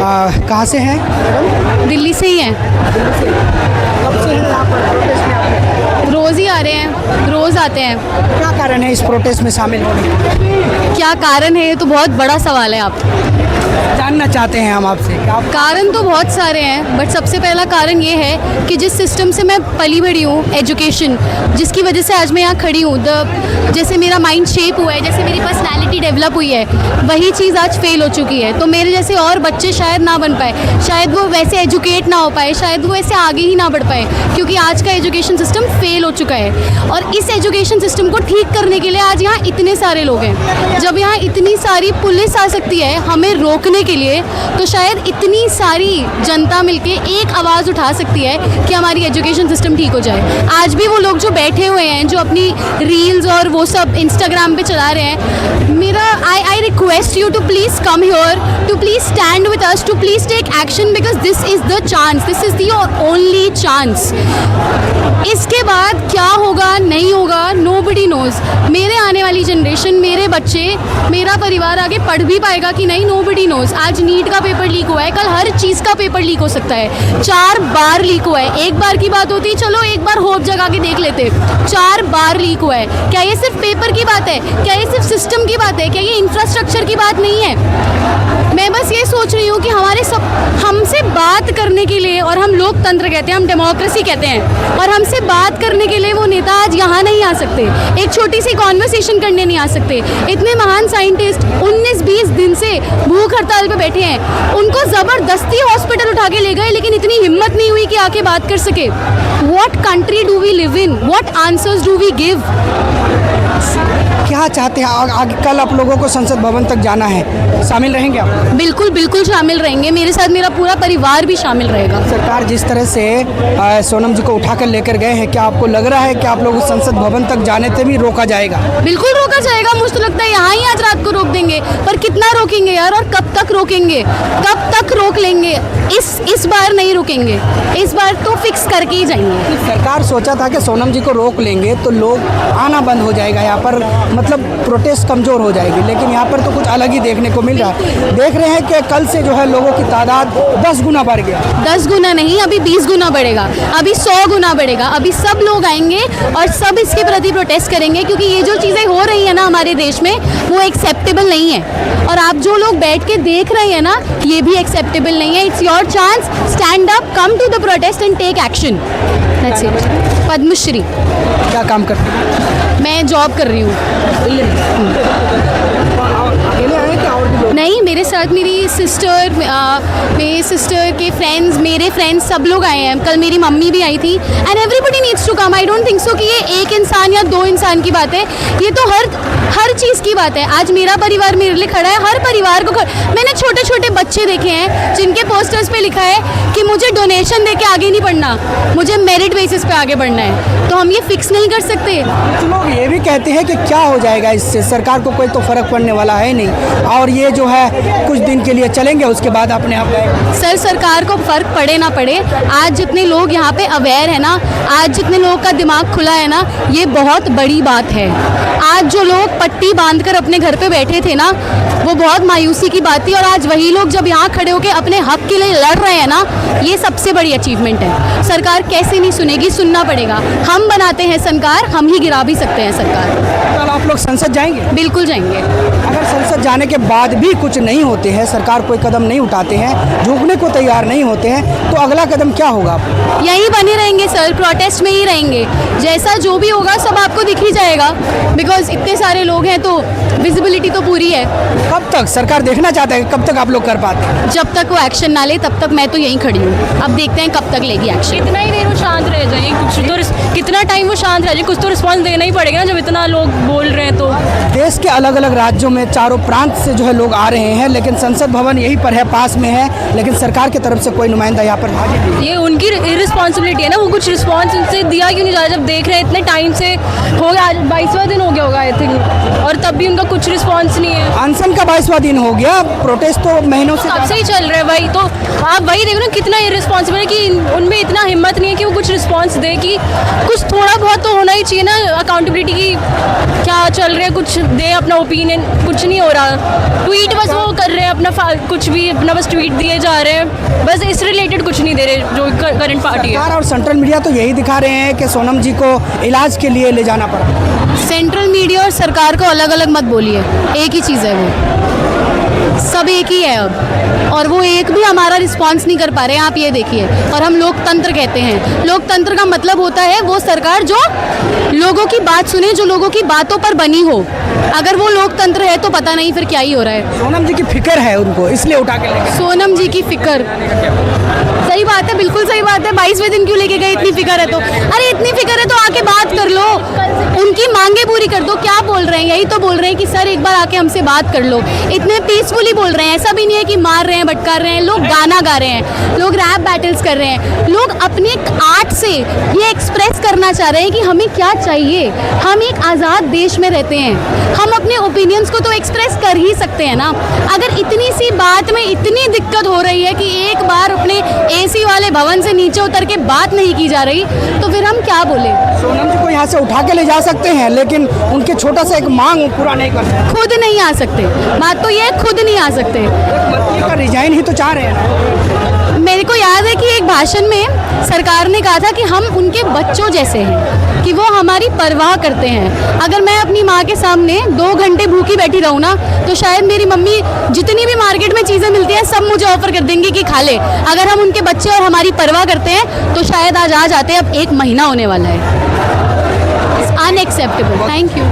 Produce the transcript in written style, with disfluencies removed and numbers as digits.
कहाँ से हैं? दिल्ली से ही हैं। कब से हैं यहाँ पर प्रोटेस्ट में आप? रोज़ ही आ रहे हैं, रोज़ आते हैं। क्या कारण है इस प्रोटेस्ट में शामिल होने का? क्या कारण है, ये तो बहुत बड़ा सवाल है। आप जानना चाहते हैं हम आपसे। कारण तो बहुत सारे हैं, बट सबसे पहला कारण ये है कि जिस सिस्टम से मैं पली बड़ी हूँ, एजुकेशन, जिसकी वजह से आज मैं यहाँ खड़ी हूँ, जैसे मेरा माइंड शेप हुआ है, जैसे मेरी पर्सनैलिटी डेवलप हुई है, वही चीज़ आज फेल हो चुकी है। तो मेरे जैसे और बच्चे शायद ना बन पाए, शायद वो वैसे एजुकेट ना हो पाए, शायद वो ऐसे आगे ही ना बढ़ पाए, क्योंकि आज का एजुकेशन सिस्टम फेल हो चुका है। और इस एजुकेशन सिस्टम को ठीक करने के लिए आज यहाँ इतने सारे लोग हैं। जब यहाँ इतनी सारी पुलिस आ सकती है हमें रोकने के लिए, तो शायद इतनी सारी जनता मिलके एक आवाज़ उठा सकती है कि हमारी एजुकेशन सिस्टम ठीक हो जाए। आज भी वो लोग जो बैठे हुए हैं, जो अपनी रील्स और वो सब इंस्टाग्राम पे चला रहे हैं, मेरा I request you to please come here, to please stand with us, to please take action, because this is the chance, this is the only chance. इसके बाद क्या होगा नहीं होगा, नोबडी नोज़। मेरे आने वाली जनरेशन, मेरे बच्चे, मेरा परिवार आगे पढ़ भी पाएगा कि नहीं, नोबडी नोज़। आज नीट का पेपर लीक हुआ है, कल हर चीज़ का पेपर लीक हो सकता है। 4 बार लीक हुआ है। एक बार की बात होती, चलो एक बार होप जगा के देख लेते, 4 बार लीक हुआ है। क्या ये सिर्फ पेपर की बात है? क्या ये सिर्फ सिस्टम की बात है? क्या ये इंफ्रास्ट्रक्चर की बात नहीं है? मैं बस ये सोच रही हूँ कि हमसे बात करने के लिए, और हम लोकतंत्र कहते हैं, हम डेमोक्रेसी कहते हैं, और हमसे बात करने के लिए वो नेता आज यहाँ नहीं आ सकते, एक छोटी सी कॉन्वर्सेशन करने नहीं आ सकते। इतने महान साइंटिस्ट 19-20 दिन से भूख हड़ताल पे बैठे हैं, उनको ज़बरदस्ती हॉस्पिटल उठा के ले गए, लेकिन इतनी हिम्मत नहीं हुई कि आके बात कर सके। What country do we live in? What answers do we give? क्या चाहते हैं आगे? कल आप लोगों को संसद भवन तक जाना है, शामिल रहेंगे आप? बिल्कुल बिल्कुल शामिल रहेंगे, मेरे साथ मेरा पूरा परिवार भी शामिल रहेगा। सरकार जिस तरह से सोनम जी को उठाकर लेकर गए हैं, क्या आपको लग रहा है कि आप लोग संसद भवन तक जाने से भी रोका जाएगा? बिल्कुल रोका जाएगा, मुझे तो लगता है यहाँ ही आज रात को रोक देंगे, पर कितना रोकेंगे यार, और कब तक रोकेंगे, कब तक रोक लेंगे? इस बार नहीं रुकेंगे, इस बार तो फिक्स करके ही जाएंगे। सरकार सोचा था कि सोनम जी को रोक लेंगे तो लोग आना बंद हो जाएगा, यहाँ पर मतलब प्रोटेस्ट कमज़ोर हो जाएगी, लेकिन यहाँ पर तो कुछ अलग ही देखने को मिल रहा है। देख रहे हैं कि कल से जो है लोगों की तादाद 10 गुना बढ़ गया। 10 गुना नहीं, अभी 20 गुना बढ़ेगा, अभी 100 गुना बढ़ेगा। अभी सब लोग आएंगे और सब इसके प्रति प्रोटेस्ट करेंगे, क्योंकि ये जो चीज़ें हो रही है ना हमारे देश में, वो एक्सेप्टेबल नहीं है। और आप जो लोग बैठ के देख रहे हैं ना, ये भी एक्सेप्टेबल नहीं है। It's your chance, stand up, come to the protest and take action. That's it. Padmashri. क्या काम करते हैं? मैं जॉब कर रही हूँ। अकेले आए क्या और भी लोग? नहीं, मेरे साथ मेरी सिस्टर के फ्रेंड्स, मेरे फ्रेंड्स सब लोग आए हैं। कल मेरी मम्मी भी आई थी। And everybody needs to come. I don't think so कि ये एक इंसान या 2 इंसान की बात है, ये तो हर चीज़ की बात है। आज मेरा परिवार मेरे लिए खड़ा है, हर परिवार को मैंने छोटे छोटे बच्चे देखे हैं जिनके पोस्टर्स पे लिखा है कि मुझे डोनेशन दे के आगे नहीं बढ़ना, मुझे मेरिट बेसिस पे आगे बढ़ना है। तो हम ये फिक्स नहीं कर सकते। कुछ लोग ये भी कहते हैं कि क्या हो जाएगा इससे, सरकार को कोई तो फ़र्क पड़ने वाला है नहीं, और ये जो है कुछ दिन के लिए चलेंगे, उसके बाद अपने आप जाएगा। सर, सरकार को फ़र्क पड़े ना पड़े, आज जितने लोग यहाँ पे अवेयर है ना, आज जितने लोगों का दिमाग खुला है ना, ये बहुत बड़ी बात है। आज जो लोग पट्टी बांधकर अपने घर पे बैठे थे ना, वो बहुत मायूसी की बात थी, और आज वही लोग जब यहाँ खड़े होकर अपने हक के लिए लड़ रहे हैं ना, ये सबसे बड़ी अचीवमेंट है। सरकार कैसे नहीं सुनेगी, सुनना पड़ेगा। हम बनाते हैं सरकार, हम ही गिरा भी सकते हैं सरकार। कल आप लोग संसद जाएंगे? बिल्कुल जाएंगे। अगर संसद जाने के बाद भी कुछ नहीं होते हैं, सरकार कोई कदम नहीं उठाते हैं, झुकने को तैयार नहीं होते हैं, तो अगला कदम क्या होगा? यहीं बने रहेंगे सर, प्रोटेस्ट में ही रहेंगे। जैसा जो भी होगा सब आपको दिख ही जाएगा, बिकॉज इतने सारे लोग हैं तो विजिबिलिटी तो पूरी है। कब तक सरकार देखना चाहता है, कब तक आप लोग कर पाते हैं? जब तक वो एक्शन ना ले तब तक मैं तो यहीं खड़ी हूँ। अब देखते हैं कब तक लेगी एक्शन। कितना ही देर वो शांत रह जाए, कुछ तो कितना टाइम वो शांत रह जाए, कुछ तो रिस्पॉन्स देना ही पड़ेगा ना, जब इतना लोग बोल रहे हैं। तो देश के अलग अलग राज्यों में चारों प्रांत से जो है लोग आ रहे हैं, लेकिन संसद भवन यहीं पर है, पास में है, लेकिन सरकार की तरफ से कोई नुमाइंदा यहाँ पर हाजिर नहीं। ये उनकी इररिस्पॉन्सिबिलिटी है ना, वो कुछ रिस्पॉन्स उनसे दिया क्यों नहीं जा रहा, जब देख रहे हैं इतने टाइम से हो गया, आज 22वां दिन हो गया होगा आई थिंक, और तब भी उनका कुछ रिस्पॉन्स नहीं है। अनशन का 22वां दिन हो गया, प्रोटेस्ट तो महीनों से कब से ही चल रहा है भाई। तो आप वही देखो ना, कितना इररिस्पॉन्सिबल है कि उनमें इतना हिम्मत नहीं है कि वो कुछ रिस्पॉन्स दे, कि कुछ थोड़ा बहुत तो होना ही चाहिए ना अकाउंटेबिलिटी की। क्या चल रहा है कुछ दे अपना ओपिनियन, कुछ नहीं हो रहा। ट्वीट बस वो कर रहे हैं अपना कुछ भी अपना बस ट्वीट दिए जा रहे हैं, बस इस रिलेटेड कुछ नहीं दे रहे जो करंट पार्टी है। सरकार और सेंट्रल मीडिया तो यही दिखा रहे हैं कि सोनम जी को इलाज के लिए ले जाना पड़ा। सेंट्रल मीडिया और सरकार को अलग अलग मत बोलिए, एक ही चीज़ है वो, सब एक ही है अब, और वो एक भी हमारा रिस्पांस नहीं कर पा रहे हैं, आप ये देखिए। और हम लोकतंत्र कहते हैं, लोकतंत्र का मतलब होता है वो सरकार जो लोगों की बात सुने, जो लोगों की बातों पर बनी हो। अगर वो लोकतंत्र है तो पता नहीं फिर क्या ही हो रहा है। सोनम जी की फिक्र है उनको, इसलिए उठा के लेके। सोनम जी की फिक्र, सही बात है, बिल्कुल सही बात है। 22वें दिन क्यों लेके गए? इतनी फिक्र है तो, अरे इतनी फिक्र है तो आके बात कर लो, उनकी मांगे पूरी कर दो। क्या बोल रहे हैं? यही तो बोल रहे हैं कि सर एक बार आके हमसे बात कर लो। इतने पीसफुली बोल रहे हैं, ऐसा भी नहीं है कि मार रहे हैं, भटकार रहे हैं। लोग गाना गा रहे हैं, लोग रैप बैटल्स कर रहे हैं, लोग अपने आर्ट से ये एक्सप्रेस करना चाह रहे हैं कि हमें क्या चाहिए। हम एक आज़ाद देश में रहते हैं, हम अपने ओपिनियंस को तो एक्सप्रेस कर ही सकते हैं ना। अगर इतनी सी बात में इतनी दिक्कत हो रही है कि एक बार अपने एसी वाले भवन से नीचे उतर के बात नहीं की जा रही, तो फिर हम क्या बोले? सोनम जी को यहाँ से उठा के ले जा सकते हैं, लेकिन उनके छोटा सा एक मांग पूरा नहीं कर सकते। खुद नहीं आ सकते, बात तो ये है, खुद नहीं आ सकते। मंत्री का रिजाइन ही तो चाह रहे हैं। मेरे को याद है कि एक भाषण में सरकार ने कहा था कि हम उनके बच्चों जैसे हैं, कि वो हमारी परवाह करते हैं। अगर मैं अपनी माँ के सामने 2 घंटे भूखी बैठी रहूँ ना, तो शायद मेरी मम्मी जितनी भी मार्केट में चीज़ें मिलती हैं सब मुझे ऑफर कर देंगी कि खा ले। अगर हम उनके बच्चे और हमारी परवाह करते हैं तो शायद आज आ जाते। अब 1 महीना होने वाला है। अनएक्सेप्टेबल। Thank you.